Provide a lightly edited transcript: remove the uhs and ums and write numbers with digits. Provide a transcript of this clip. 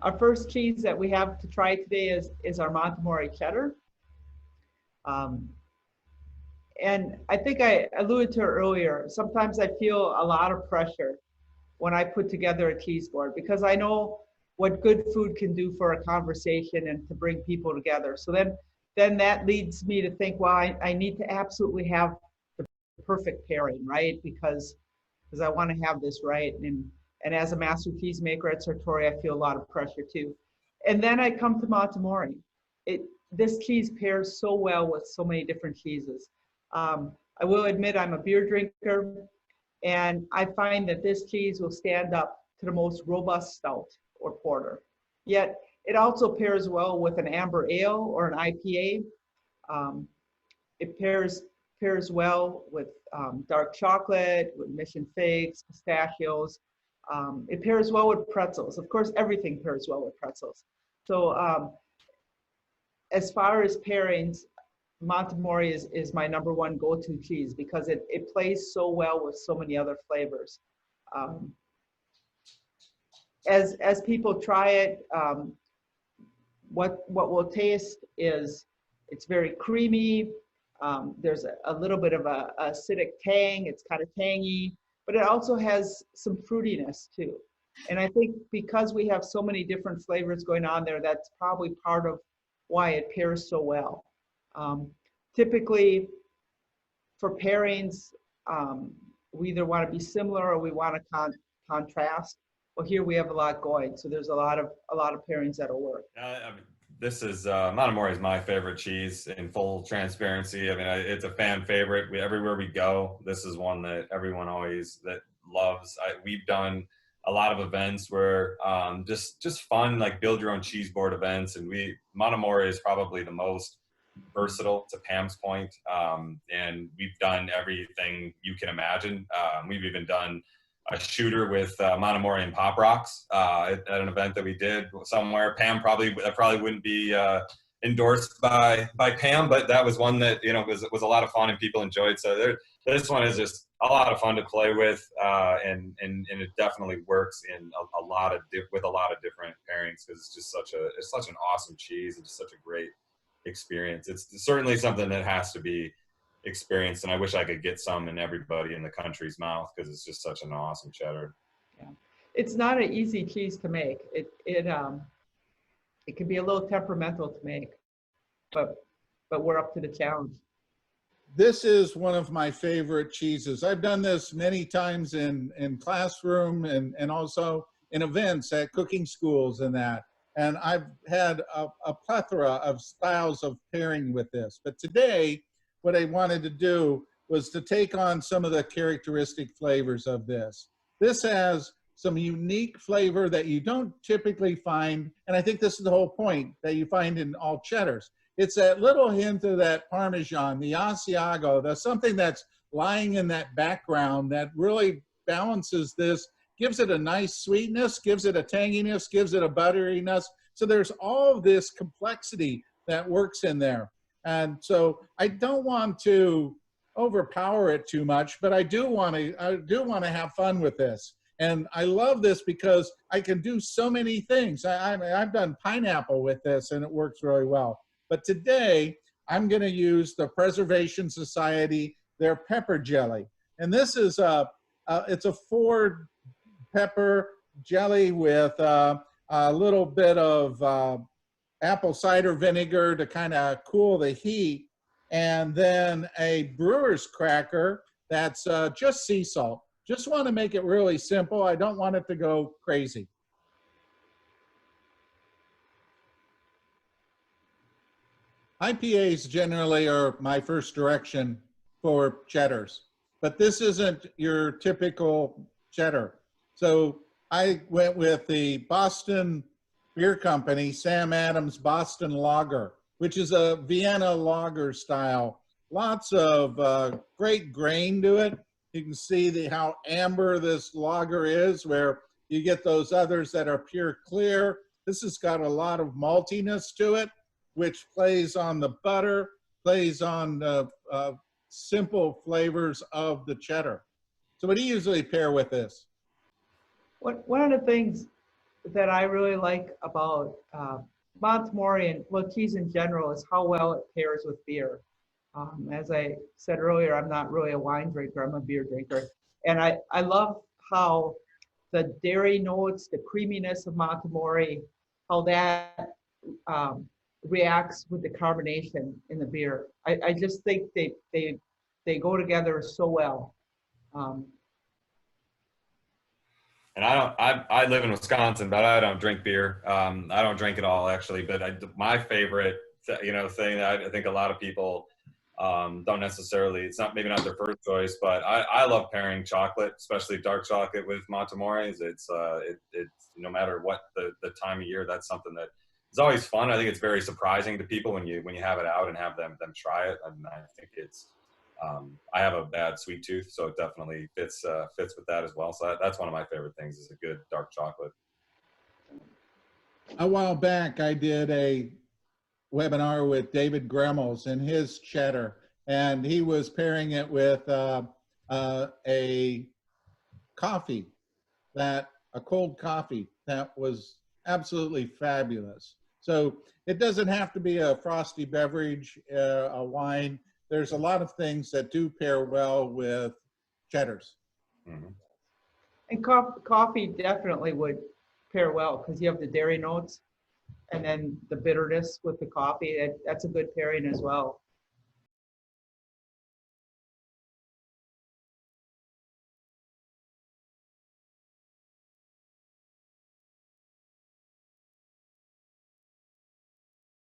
Our first cheese that we have to try today is our MontAmoré Cheddar. And I think I alluded to it earlier. Sometimes I feel a lot of pressure when I put together a cheese board because I know what good food can do for a conversation and to bring people together. So then that leads me to think, well, I need to absolutely have the perfect pairing, right? Because I want to have this right. And as a master cheesemaker at Sartori, I feel a lot of pressure too. And then I come to MontAmore. This cheese pairs so well with so many different cheeses. I will admit I'm a beer drinker, and I find that this cheese will stand up to the most robust stout or porter. Yet it also pairs well with an amber ale or an IPA. It pairs well with dark chocolate, with mission figs, pistachios. It pairs well with pretzels. Of course, everything pairs well with pretzels. So as far as pairings, MontAmore is my #1 go-to cheese because it plays so well with so many other flavors. As people try it, what we'll taste is it's very creamy. There's a little bit of a acidic tang. It's kind of tangy, but it also has some fruitiness too. And I think because we have so many different flavors going on there, that's probably part of why it pairs so well. Typically, for pairings, we either want to be similar or we want to contrast. Well, here we have a lot going, so there's a lot of pairings that'll work. I mean, this is MontAmore is my favorite cheese. In full transparency, I mean, it's a fan favorite. Everywhere we go, this is one that everyone always loves. We've done a lot of events where just fun, like build your own cheese board events, and MontAmore is probably the most versatile, to Pam's point, and we've done everything you can imagine. We've even done a shooter with MontAmore and Pop Rocks at an event that we did somewhere. Pam probably wouldn't be endorsed by Pam, but that was one that was a lot of fun and people enjoyed. So this one is just a lot of fun to play with, and it definitely works in a lot of different pairings because it's just such an awesome cheese and just such a great experience. It's certainly something that has to be experienced, and I wish I could get some in everybody in the country's mouth because it's just such an awesome cheddar. Yeah, it's not an easy cheese to make. It can be a little temperamental to make, but we're up to the challenge. This is one of my favorite cheeses. I've done this many times in classroom and also in events at cooking schools and that. And I've had a plethora of styles of pairing with this. But today, what I wanted to do was to take on some of the characteristic flavors of this. This has some unique flavor that you don't typically find, and I think this is the whole point, that you find in all cheddars. It's that little hint of that Parmesan, the Asiago, that's something that's lying in that background that really balances this, gives it a nice sweetness, gives it a tanginess, gives it a butteriness. So there's all of this complexity that works in there. And so I don't want to overpower it too much, but I do want to have fun with this. And I love this because I can do so many things. I've done pineapple with this and it works really well. But today I'm going to use the Preservation Society, their pepper jelly. And this is it's a 4-pepper jelly with a little bit of apple cider vinegar to kind of cool the heat, and then a brewer's cracker that's just sea salt. Just want to make it really simple. I don't want it to go crazy. IPAs generally are my first direction for cheddars, but this isn't your typical cheddar. So I went with the Boston Beer Company, Sam Adams Boston Lager, which is a Vienna lager style. Lots of great grain to it. You can see how amber this lager is, where you get those others that are pure clear. This has got a lot of maltiness to it, which plays on the butter, plays on the simple flavors of the cheddar. So what do you usually pair with this? One of the things that I really like about MontAmore and well, cheese in general is how well it pairs with beer. As I said earlier, I'm not really a wine drinker, I'm a beer drinker. And I love how the dairy notes, the creaminess of MontAmore, how that reacts with the carbonation in the beer. I just think they go together so well. Um, And I live in Wisconsin, but I don't drink beer. I don't drink at all, actually. But my favorite, thing that I think a lot of people don't necessarily, it's not maybe not their first choice, but I love pairing chocolate, especially dark chocolate with MontAmores. It's no matter what the time of year, that's something that is always fun. I think it's very surprising to people when you have it out and have them try it. And I think it's I have a bad sweet tooth, so it definitely fits with that as well. So that's one of my favorite things is a good dark chocolate. A while back, I did a webinar with David Gremmels and his cheddar, and he was pairing it with a coffee, a cold coffee that was absolutely fabulous. So it doesn't have to be a frosty beverage, a wine. There's a lot of things that do pair well with cheddars. Mm-hmm. and coffee definitely would pair well because you have the dairy notes and then the bitterness with the coffee. That's a good pairing as well.